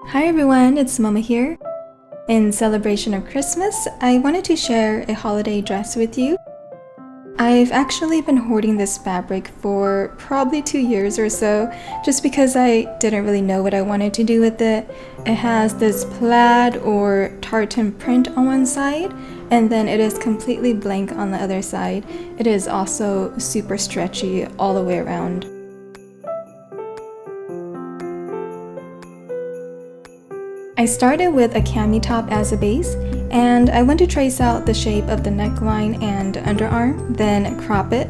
Hi everyone, it's Mama here. In celebration of Christmas, I wanted to share a holiday dress with you. I've actually been hoarding this fabric for probably 2 years or so, just because I didn't really know what I wanted to do with it. It has this plaid or tartan print on one side, and then it is completely blank on the other side. It is also super stretchy all the way around. I started with a cami top as a base, and I went to trace out the shape of the neckline and underarm, then crop it.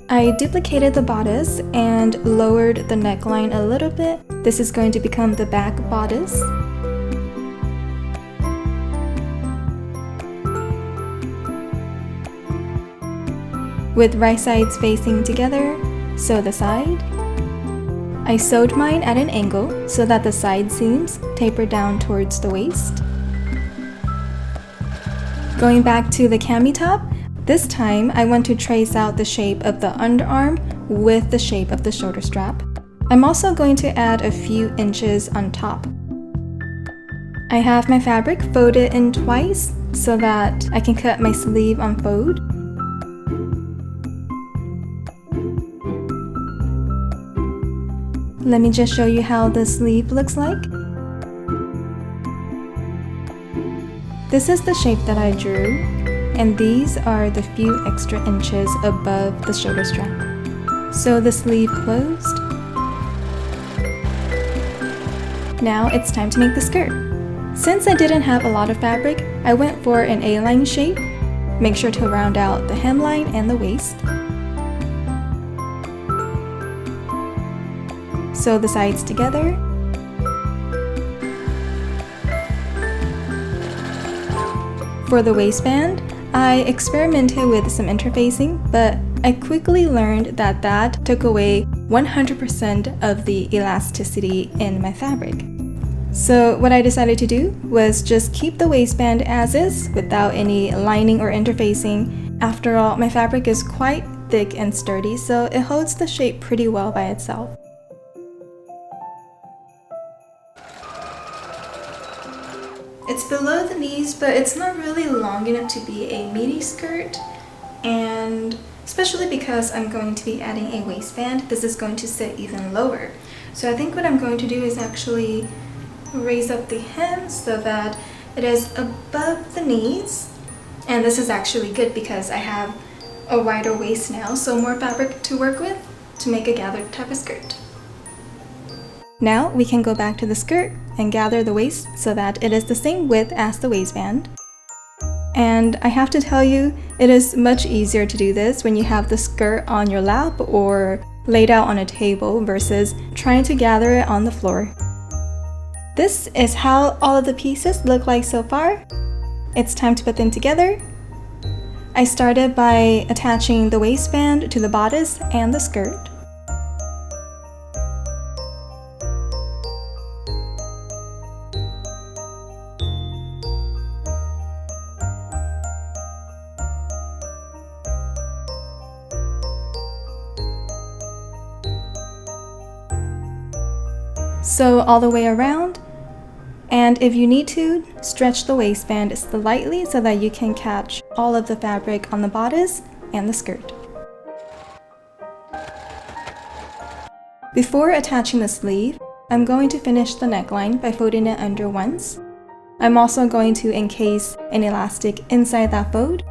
I duplicated the bodice and lowered the neckline a little bit. This is going to become the back bodice. With right sides facing together, sew the side. I sewed mine at an angle so that the side seams taper down towards the waist. Going back to the cami top, this time I want to trace out the shape of the underarm with the shape of the shoulder strap. I'm also going to add a few inches on top. I have my fabric folded in twice so that I can cut my sleeve on fold. Let me just show you how the sleeve looks like. This is the shape that I drew, and these are the few extra inches above the shoulder strap. Sew the sleeve closed. Now it's time to make the skirt. Since I didn't have a lot of fabric, I went for an A-line shape. Make sure to round out the hemline and the waist. Sew the sides together. For the waistband, I experimented with some interfacing, but I quickly learned that that took away 100% of the elasticity in my fabric. So what I decided to do was just keep the waistband as is without any lining or interfacing. After all, my fabric is quite thick and sturdy, so it holds the shape pretty well by itself. It's below the knees, but it's not really long enough to be a midi skirt, and especially because I'm going to be adding a waistband, this is going to sit even lower. So I think what I'm going to do is actually raise up the hem so that it is above the knees, and this is actually good because I have a wider waist now, so more fabric to work with to make a gathered type of skirt. Now we can go back to the skirt and gather the waist so that it is the same width as the waistband. And I have to tell you, it is much easier to do this when you have the skirt on your lap or laid out on a table versus trying to gather it on the floor. This is how all of the pieces look like so far. It's time to put them together. I started by attaching the waistband to the bodice and the skirt. Sew all the way around, and if you need to, stretch the waistband slightly so that you can catch all of the fabric on the bodice and the skirt. Before attaching the sleeve, I'm going to finish the neckline by folding it under once. I'm also going to encase an elastic inside that fold.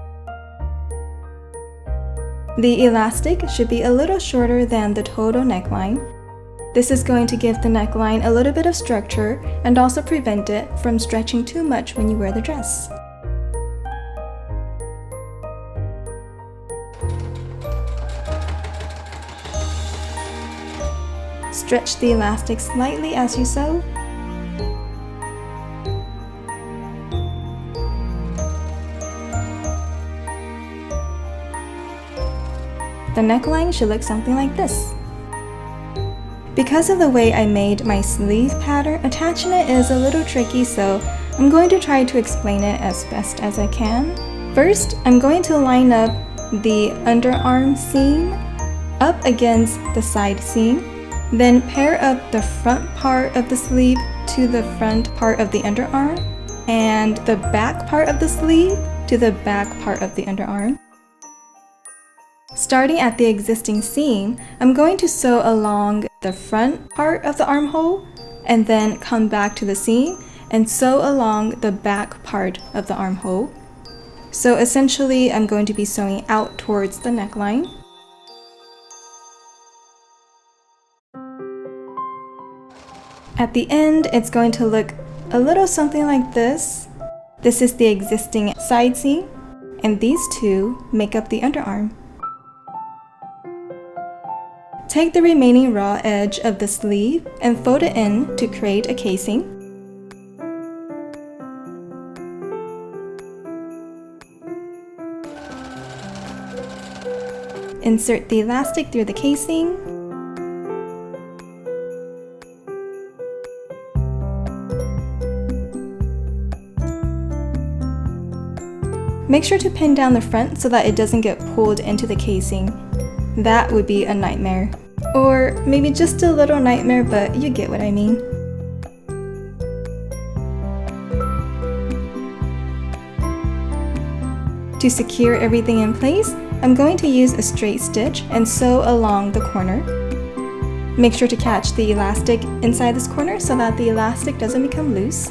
The elastic should be a little shorter than the total neckline. This is going to give the neckline a little bit of structure and also prevent it from stretching too much when you wear the dress. Stretch the elastic slightly as you sew. The neckline should look something like this. Because of the way I made my sleeve pattern, attaching it is a little tricky, so I'm going to try to explain it as best as I can. First, I'm going to line up the underarm seam up against the side seam, Then pair up the front part of the sleeve to the front part of the underarm and the back part of the sleeve to the back part of the underarm. Starting at the existing seam, I'm going to sew along the front part of the armhole and then come back to the seam and sew along the back part of the armhole. So essentially, I'm going to be sewing out towards the neckline. At the end, it's going to look a little something like this. This is the existing side seam, and these two make up the underarm. Take the remaining raw edge of the sleeve and fold it in to create a casing. Insert the elastic through the casing. Make sure to pin down the front so that it doesn't get pulled into the casing. That would be a nightmare. Or maybe just a little nightmare, but you get what I mean. To secure everything in place, I'm going to use a straight stitch and sew along the corner. Make sure to catch the elastic inside this corner so that the elastic doesn't become loose.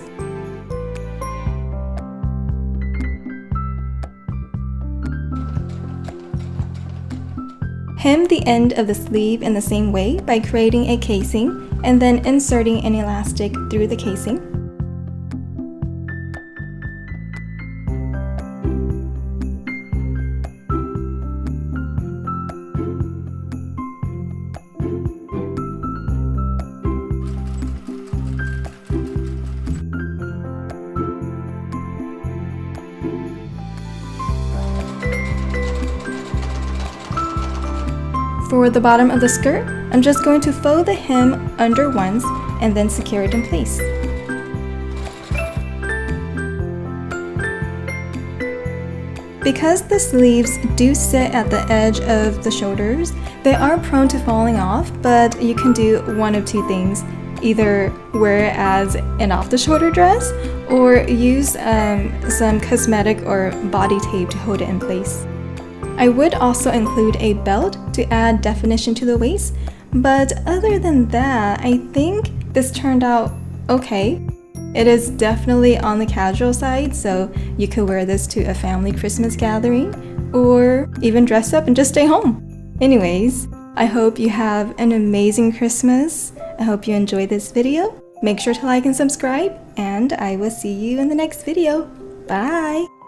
Hem the end of the sleeve in the same way by creating a casing and then inserting an elastic through the casing. For the bottom of the skirt, I'm just going to fold the hem under once and then secure it in place. Because the sleeves do sit at the edge of the shoulders, they are prone to falling off, but you can do one of two things. Either wear it as an off-the-shoulder dress or use some cosmetic or body tape to hold it in place. I would also include a belt to add definition to the waist, but other than that, I think this turned out okay. It is definitely on the casual side, so you could wear this to a family Christmas gathering or even dress up and just stay home. Anyways, I hope you have an amazing Christmas. I hope you enjoyed this video. Make sure to like and subscribe, and I will see you in the next video. Bye!